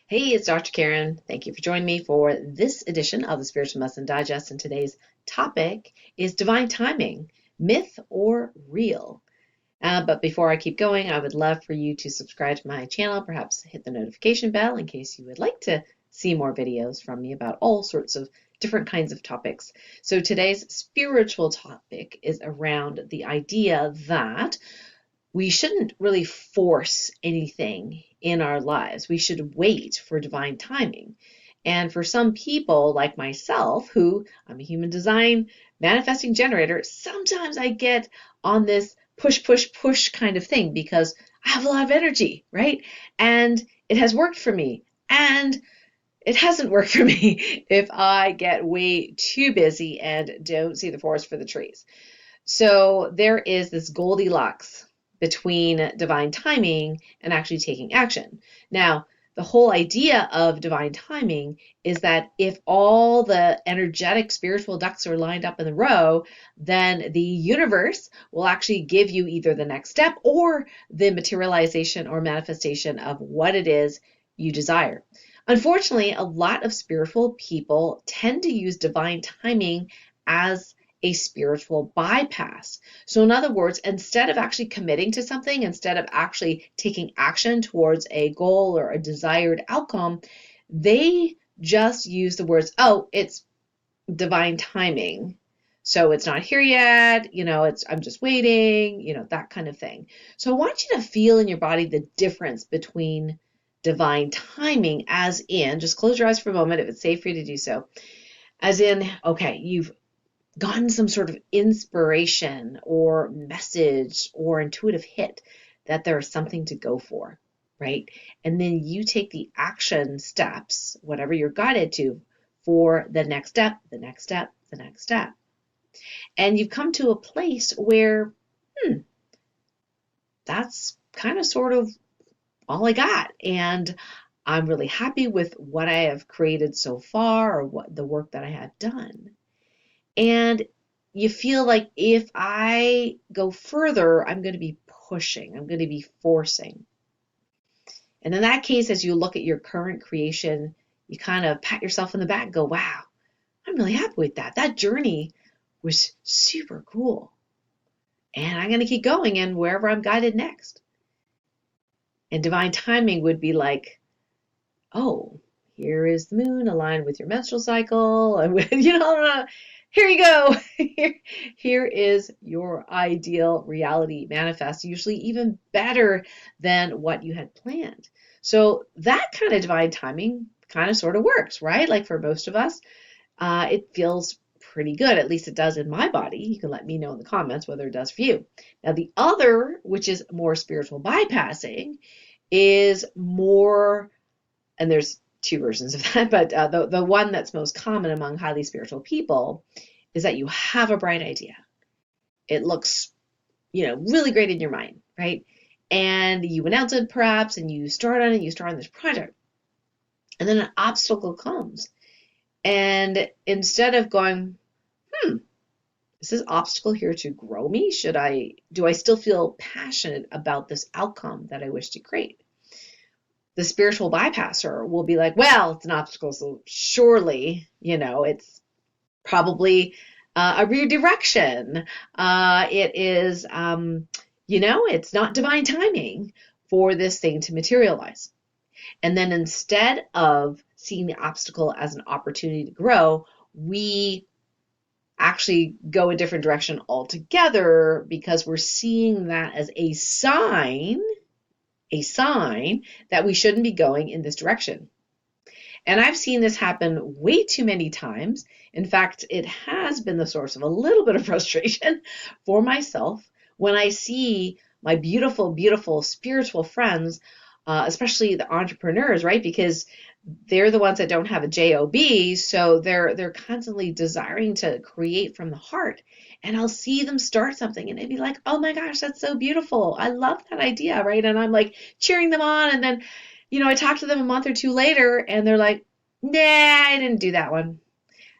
Hey, it's Dr. Karen. Thank you for joining me for this edition of the Spiritual Medicine Digest. And today's topic is divine timing, myth or real. But before I keep going, I would love for you to subscribe to my channel, perhaps hit the notification bell in case you would like to see more videos from me about all sorts of different kinds of topics. So today's spiritual topic is around the idea that we shouldn't really force anything in our lives. We should wait for divine timing. And for some people, like myself, who I'm a human design manifesting generator, sometimes I get on this push, push, push kind of thing because I have a lot of energy, right? And it has worked for me. And it hasn't worked for me if I get way too busy and don't see the forest for the trees. So there is this Goldilocks between divine timing and actually taking action. Now, the whole idea of divine timing is that if all the energetic spiritual ducks are lined up in the row, then the universe will actually give you either the next step or the materialization or manifestation of what it is you desire. Unfortunately, a lot of spiritual people tend to use divine timing as a spiritual bypass. So, in other words, instead of actually committing to something, instead of actually taking action towards a goal or a desired outcome, they just use the words, oh, it's divine timing. So it's not here yet, I'm just waiting, that kind of thing. So I want you to feel in your body the difference between divine timing, as in, just close your eyes for a moment if it's safe for you to do so, as in, okay, you've gotten some sort of inspiration or message or intuitive hit that there is something to go for, right? And then you take the action steps, whatever you're guided to, for the next step, the next step, the next step. And you've come to a place where, that's kind of sort of all I got. And I'm really happy with what I have created so far or what the work that I have done. And you feel like if I go further, I'm going to be pushing, I'm going to be forcing. And in that case, as you look at your current creation, you kind of pat yourself in the back and go, wow, I'm really happy with that. That journey was super cool. And I'm going to keep going and wherever I'm guided next. And divine timing would be like, oh, here is the moon aligned with your menstrual cycle. And, here you go. Here is your ideal reality manifest, usually even better than what you had planned. So that kind of divine timing kind of sort of works, right? Like for most of us, it feels pretty good. At least it does in my body. You can let me know in the comments whether it does for you. Now, the other, which is more spiritual bypassing, is more, and there's two versions of that, but the one that's most common among highly spiritual people is that you have a bright idea. It looks, really great in your mind, right? And you announce it perhaps, and you start on it, you start on this project. And then an obstacle comes. And instead of going, is this obstacle here to grow me? Do I still feel passionate about this outcome that I wish to create? The spiritual bypasser will be like, well, it's an obstacle, so surely, it's probably a redirection. It is, it's not divine timing for this thing to materialize. And then instead of seeing the obstacle as an opportunity to grow, we actually go a different direction altogether because we're seeing that as a sign that we shouldn't be going in this direction. And I've seen this happen way too many times. In fact, it has been the source of a little bit of frustration for myself when I see my beautiful, beautiful spiritual friends, especially the entrepreneurs, right? Because they're the ones that don't have a job, so they're constantly desiring to create from the heart. And I'll see them start something and they'd be like, oh my gosh, that's so beautiful, I love that idea, right? And I'm like cheering them on, and then I talk to them a month or two later and they're like, nah, I didn't do that one.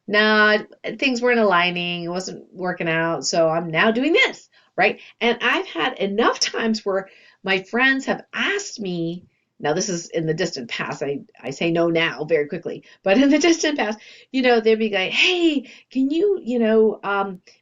No, things weren't aligning, it wasn't working out, so I'm now doing this, right? And I've had enough times where my friends have asked me Now this is in the distant past. I say no now very quickly, but in the distant past, they'd be like, hey, can you,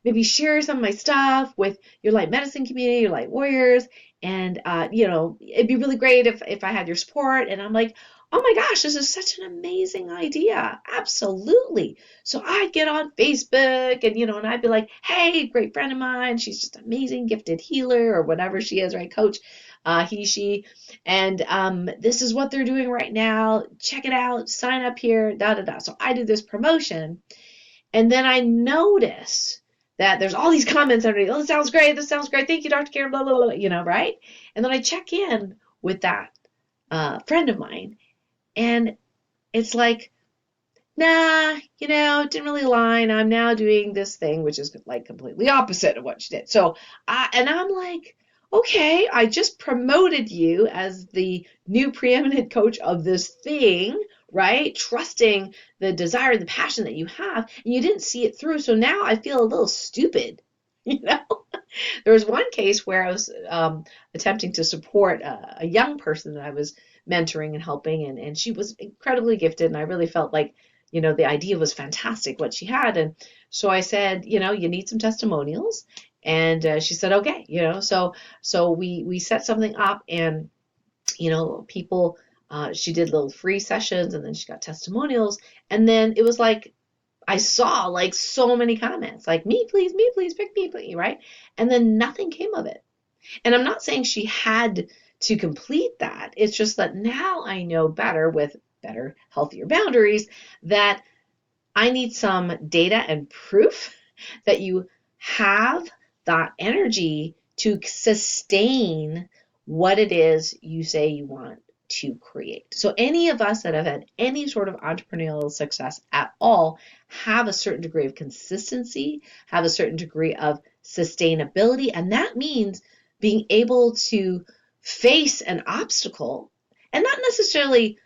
maybe share some of my stuff with your light medicine community, your light warriors, and it'd be really great if I had your support. And I'm like, oh my gosh, this is such an amazing idea. Absolutely. So I'd get on Facebook and I'd be like, hey, great friend of mine. She's just amazing, gifted healer or whatever she is, right? Coach, he, she. And this is what they're doing right now. Check it out. Sign up here, da, da, da. So I do this promotion. And then I notice that there's all these comments underneath. Oh, this sounds great. This sounds great. Thank you, Dr. Karen, blah, blah, blah, right? And then I check in with that friend of mine. And it's like, nah, didn't really align. I'm now doing this thing, which is like completely opposite of what she did. So, and I'm like, okay, I just promoted you as the new preeminent coach of this thing, right? Trusting the desire and the passion that you have, and you didn't see it through. So now I feel a little stupid, There was one case where I was attempting to support a young person that I was mentoring and helping, and she was incredibly gifted, and I really felt like, the idea was fantastic, what she had. And so I said, you need some testimonials. And she said, okay, so we set something up, and, people, she did little free sessions, and then she got testimonials. And then it was like, I saw like so many comments, like me, please, pick me, please, right? And then nothing came of it. And I'm not saying she had to complete that. It's just that now I know better, with better, healthier boundaries, that I need some data and proof that you have that energy to sustain what it is you say you want to create. So any of us that have had any sort of entrepreneurial success at all have a certain degree of consistency, have a certain degree of sustainability, and that means being able to face an obstacle and not necessarily,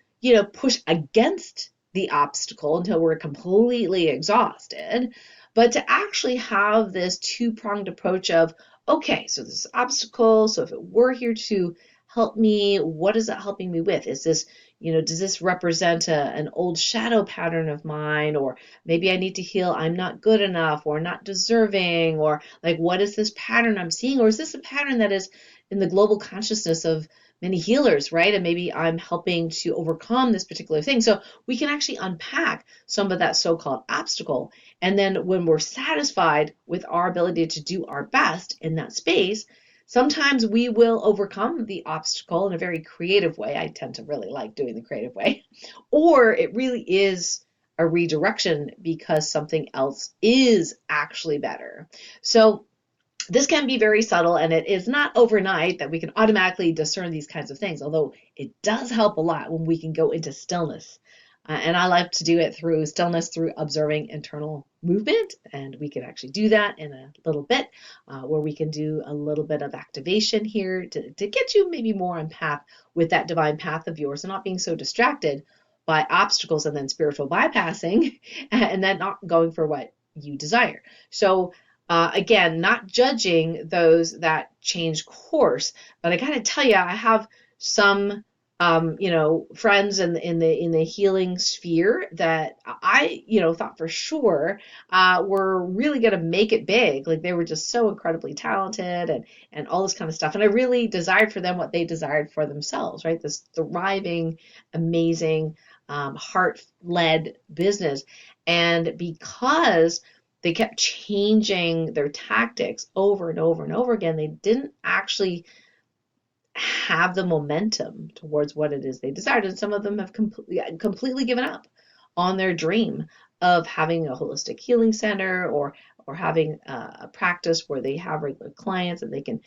push against the obstacle until we're completely exhausted, but to actually have this two-pronged approach of, okay, so this obstacle, so if it were here to help me, what is it helping me with? Is this, does this represent an old shadow pattern of mine? Or maybe I need to heal, I'm not good enough or not deserving, or like, what is this pattern I'm seeing? Or is this a pattern that is in the global consciousness of many healers, right? And maybe I'm helping to overcome this particular thing. So we can actually unpack some of that so-called obstacle. And then when we're satisfied with our ability to do our best in that space, sometimes we will overcome the obstacle in a very creative way. I tend to really like doing the creative way. Or it really is a redirection because something else is actually better. So this can be very subtle, and it is not overnight that we can automatically discern these kinds of things, although it does help a lot when we can go into stillness. And I like to do it through stillness, through observing internal movement. And we can actually do that in a little bit, where we can do a little bit of activation here to get you maybe more on path with that divine path of yours, and not being so distracted by obstacles and then spiritual bypassing and then not going for what you desire. So again, not judging those that change course, but I gotta tell you, I have some friends in the healing sphere that I thought for sure were really gonna make it big. Like they were just so incredibly talented and all this kind of stuff. And I really desired for them what they desired for themselves, right? This thriving, amazing, heart-led business. And because they kept changing their tactics over and over and over again, they didn't actually have the momentum towards what it is they desired. And some of them have completely given up on their dream of having a holistic healing center or having a practice where they have regular clients and they can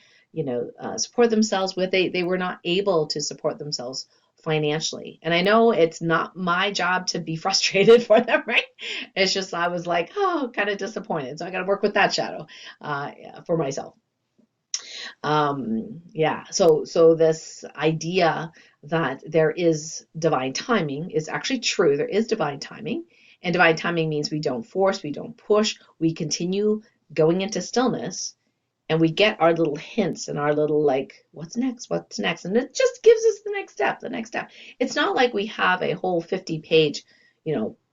support themselves with. They were not able to support themselves financially. And I know it's not my job to be frustrated for them, right? It's just I was like, oh, kind of disappointed. So I got to work with that shadow for myself. So this idea that there is divine timing is actually true. There is divine timing, and divine timing means we don't force, we don't push, we continue going into stillness and we get our little hints and our little like, what's next? What's next? And it just gives us the next step, the next step. It's not like we have a whole 50-page,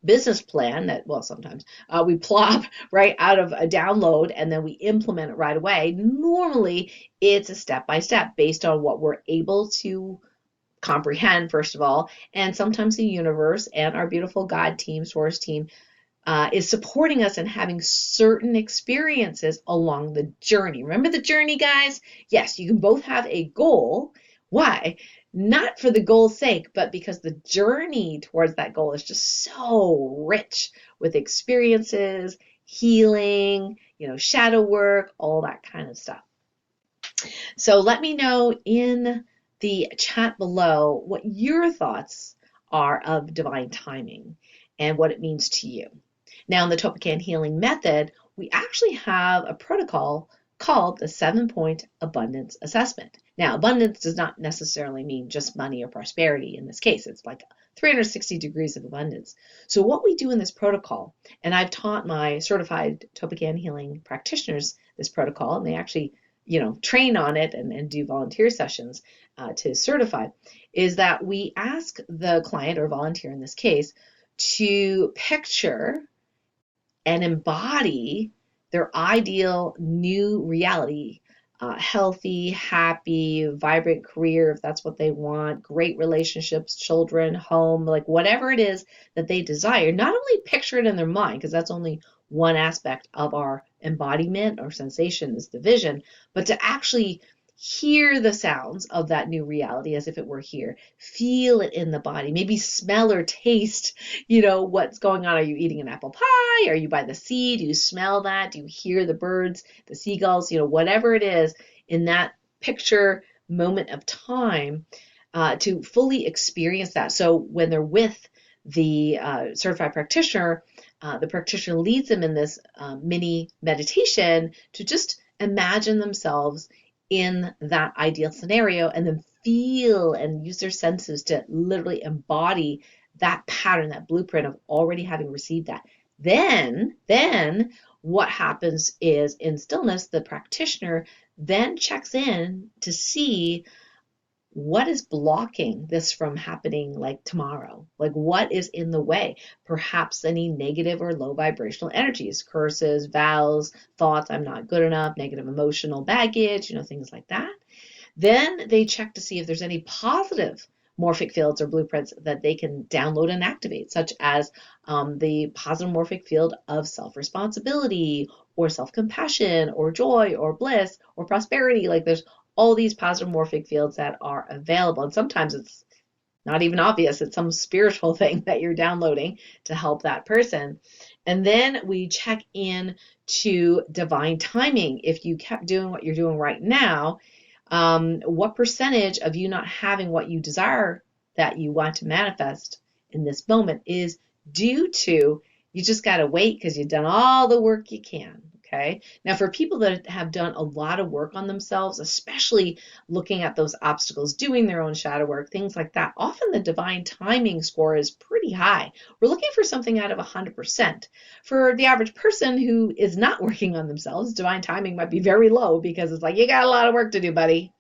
business plan that, well, sometimes we plop right out of a download and then we implement it right away. Normally, it's a step by step based on what we're able to comprehend, first of all, and sometimes the universe and our beautiful God team, source team, is supporting us in having certain experiences along the journey. Remember the journey, guys? Yes, you can both have a goal. Why? Not for the goal's sake, but because the journey towards that goal is just so rich with experiences, healing, shadow work, all that kind of stuff. So let me know in the chat below what your thoughts are of divine timing and what it means to you. Now, in the TOLPAKAN Healing Method, we actually have a protocol called the 7-point abundance assessment. Now, abundance does not necessarily mean just money or prosperity. In this case, it's like 360 degrees of abundance. So what we do in this protocol, and I've taught my certified TOLPAKAN healing practitioners this protocol, and they actually train on it and do volunteer sessions to certify, is that we ask the client or volunteer in this case to picture and embody their ideal new reality, healthy, happy, vibrant career, if that's what they want, great relationships, children, home, like whatever it is that they desire. Not only picture it in their mind, because that's only one aspect of our embodiment or sensation is the vision, but to actually hear the sounds of that new reality as if it were here, feel it in the body, maybe smell or taste, what's going on. Are you eating an apple pie? Are you by the sea? Do you smell that? Do you hear the birds, the seagulls, whatever it is in that picture moment of time, to fully experience that. So when they're with the certified practitioner, the practitioner leads them in this mini meditation to just imagine themselves in that ideal scenario and then feel and use their senses to literally embody that pattern, that blueprint of already having received that. Then what happens is in stillness, the practitioner then checks in to see what is blocking this from happening like tomorrow? Like what is in the way? Perhaps any negative or low vibrational energies, curses, vows, thoughts, I'm not good enough, negative emotional baggage, things like that. Then they check to see if there's any positive morphic fields or blueprints that they can download and activate, such as the positive morphic field of self-responsibility or self-compassion or joy or bliss or prosperity. Like there's all these positive morphic fields that are available. And sometimes it's not even obvious. It's some spiritual thing that you're downloading to help that person. And then we check in to divine timing. If you kept doing what you're doing right now, what percentage of you not having what you desire that you want to manifest in this moment is due to you just got to wait because you've done all the work you can. Okay. Now, for people that have done a lot of work on themselves, especially looking at those obstacles, doing their own shadow work, things like that, often the divine timing score is pretty high. We're looking for something out of 100%. For the average person who is not working on themselves, divine timing might be very low because it's like, you got a lot of work to do, buddy.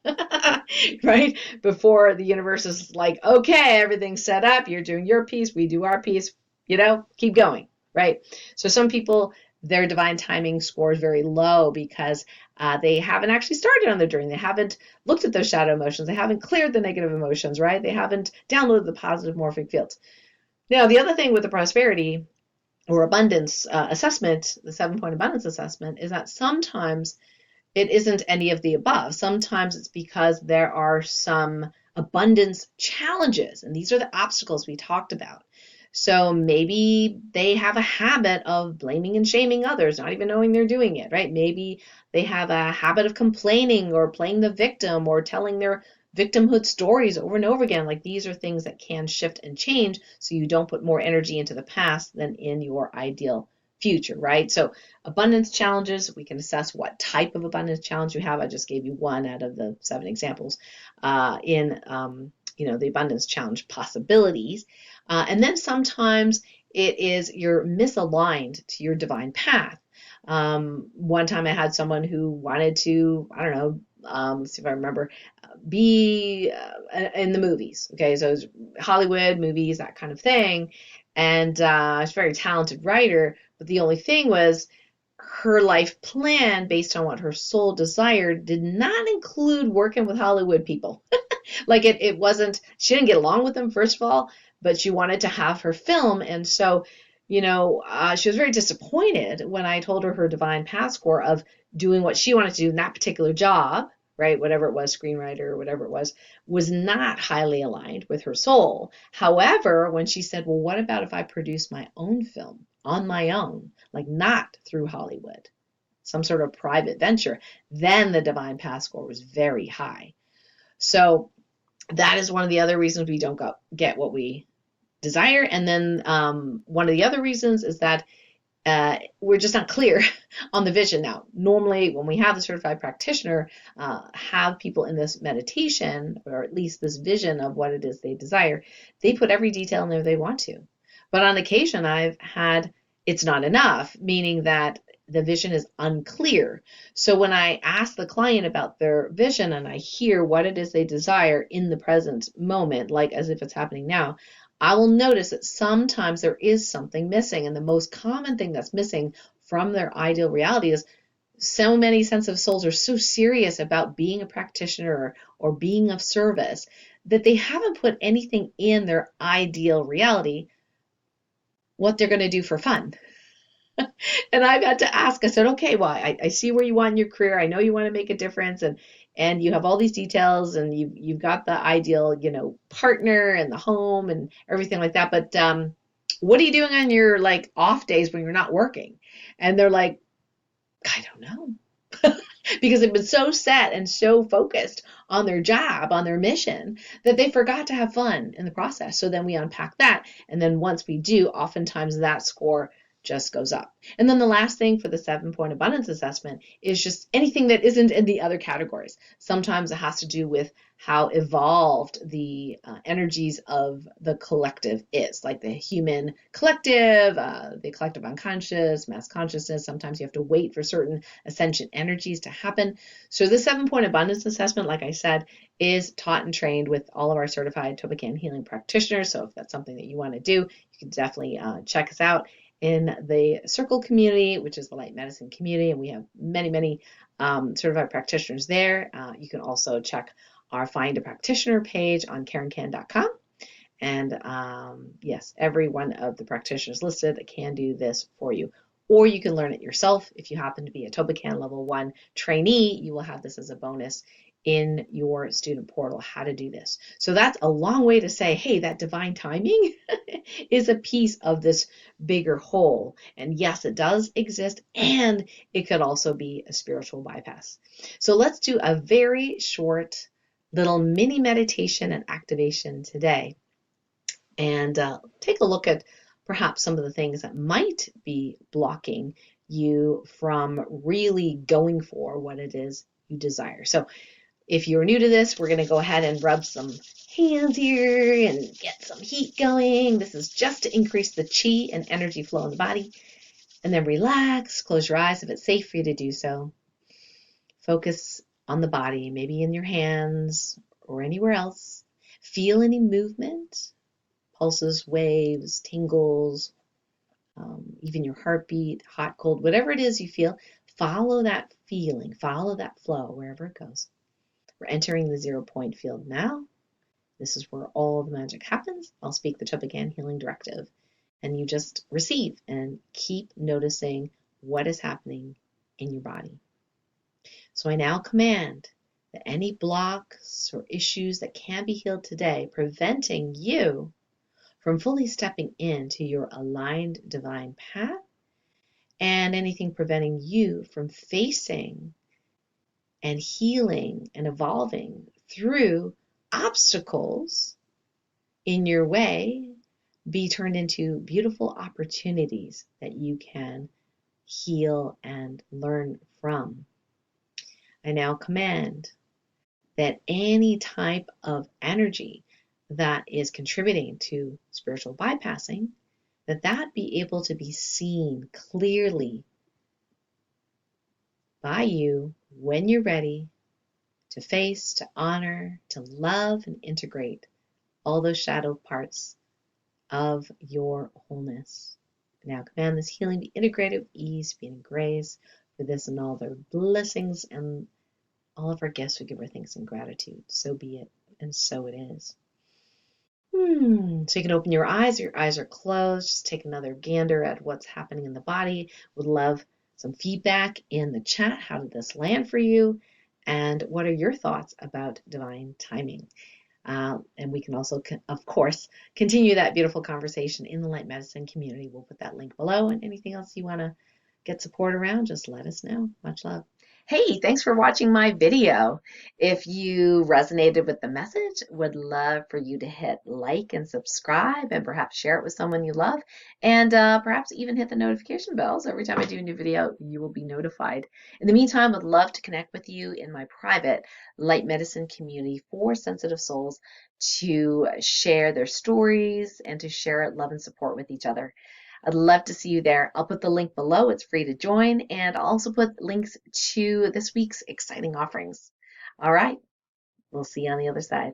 Right? Before the universe is like, okay, everything's set up. You're doing your piece. We do our piece. Keep going. Right? So some people, their divine timing score is very low because they haven't actually started on their journey. They haven't looked at those shadow emotions. They haven't cleared the negative emotions, right? They haven't downloaded the positive morphic fields. Now, the other thing with the prosperity or abundance assessment, the 7-point abundance assessment, is that sometimes it isn't any of the above. Sometimes it's because there are some abundance challenges, and these are the obstacles we talked about. So maybe they have a habit of blaming and shaming others, not even knowing they're doing it, right? Maybe they have a habit of complaining or playing the victim or telling their victimhood stories over and over again. Like these are things that can shift and change so you don't put more energy into the past than in your ideal future, right? So abundance challenges, we can assess what type of abundance challenge you have. I just gave you one out of the 7 examples in the abundance challenge possibilities. And then sometimes it is you're misaligned to your divine path. One time I had someone who wanted to, I don't know, let's see if I remember, be in the movies. Okay, so it was Hollywood movies, that kind of thing. And she's a very talented writer, but the only thing was her life plan based on what her soul desired did not include working with Hollywood people. Like it wasn't, she didn't get along with them, first of all, but she wanted to have her film. And so, she was very disappointed when I told her divine path score of doing what she wanted to do in that particular job, right? Whatever it was, screenwriter or whatever it was not highly aligned with her soul. However, when she said, well, what about if I produce my own film on my own, like not through Hollywood, some sort of private venture, then the divine path score was very high. So that is one of the other reasons we don't get what we desire. And then one of the other reasons is that we're just not clear on the vision now. Normally, when we have the certified practitioner have people in this meditation, or at least this vision of what it is they desire, they put every detail in there they want to. But on occasion, I've had it's not enough, meaning that the vision is unclear. So when I ask the client about their vision and I hear what it is they desire in the present moment, like as if it's happening now, I will notice that sometimes there is something missing. And the most common thing that's missing from their ideal reality is so many sensitive souls are so serious about being a practitioner or being of service that they haven't put anything in their ideal reality what they're going to do for fun. And I've had to ask, I said, okay, well, I see where you want in your career. I know you want to make a difference and you have all these details and you've got the ideal, partner and the home and everything like that. But what are you doing on your like off days when you're not working? And they're like, I don't know. Because they've been so set and so focused on their job, on their mission, that they forgot to have fun in the process. So then we unpack that. And then once we do, oftentimes that score just goes up. And then the last thing for the 7-point abundance assessment is just anything that isn't in the other categories. Sometimes it has to do with how evolved the energies of the collective is, like the human collective, the collective unconscious, mass consciousness. Sometimes you have to wait for certain ascension energies to happen. So the 7-point abundance assessment, like I said, is taught and trained with all of our certified TOLPAKAN healing practitioners. So if that's something that you want to do, you can definitely check us out in the Circle community, which is the light medicine community, and we have many, many certified practitioners there. You can also check our Find a Practitioner page on KarenCan.com. And yes, every one of the practitioners listed can do this for you. Or you can learn it yourself. If you happen to be a TOLPAKAN Level 1 trainee, you will have this as a bonus in your student portal, how to do this. So that's a long way to say, hey, that divine timing is a piece of this bigger whole. And yes, it does exist, and it could also be a spiritual bypass. So let's do a very short little mini meditation and activation today. And take a look at perhaps some of the things that might be blocking you from really going for what it is you desire. So if you're new to this, we're going to go ahead and rub some hands here and get some heat going. This is just to increase the chi and energy flow in the body. And then relax, close your eyes if it's safe for you to do so. Focus on the body, maybe in your hands or anywhere else. Feel any movement, pulses, waves, tingles, even your heartbeat, hot, cold, whatever it is you feel. Follow that feeling, follow that flow wherever it goes. We're entering the 0-point field now. This is where all the magic happens. I'll speak the TOLPAKAN healing directive, and you just receive and keep noticing what is happening in your body. So I now command that any blocks or issues that can be healed today, preventing you from fully stepping into your aligned divine path, and anything preventing you from facing and healing and evolving through obstacles in your way, be turned into beautiful opportunities that you can heal and learn from. I now command that any type of energy that is contributing to spiritual bypassing, that be able to be seen clearly by you when you're ready to face, to honor, to love, and integrate all those shadow parts of your wholeness. Now command this healing be integrated with ease, being in grace for this and all their blessings and all of our gifts. We give our thanks and gratitude. So be it, and so it is. So you can open your eyes. Your eyes are closed. Just take another gander at what's happening in the body. Would love some feedback in the chat. How did this land for you? And what are your thoughts about divine timing? And we can also, of course, continue that beautiful conversation in the Light Medicine community. We'll put that link below, and anything else you want to get support around, just let us know. Much love. Hey, thanks for watching my video. If you resonated with the message, would love for you to hit like and subscribe and perhaps share it with someone you love, and perhaps even hit the notification bell so every time I do a new video, you will be notified. In the meantime, I'd love to connect with you in my private Light Medicine community for sensitive souls to share their stories and to share love and support with each other. I'd love to see you there. I'll put the link below. It's free to join. And I'll also put links to this week's exciting offerings. All right. We'll see you on the other side.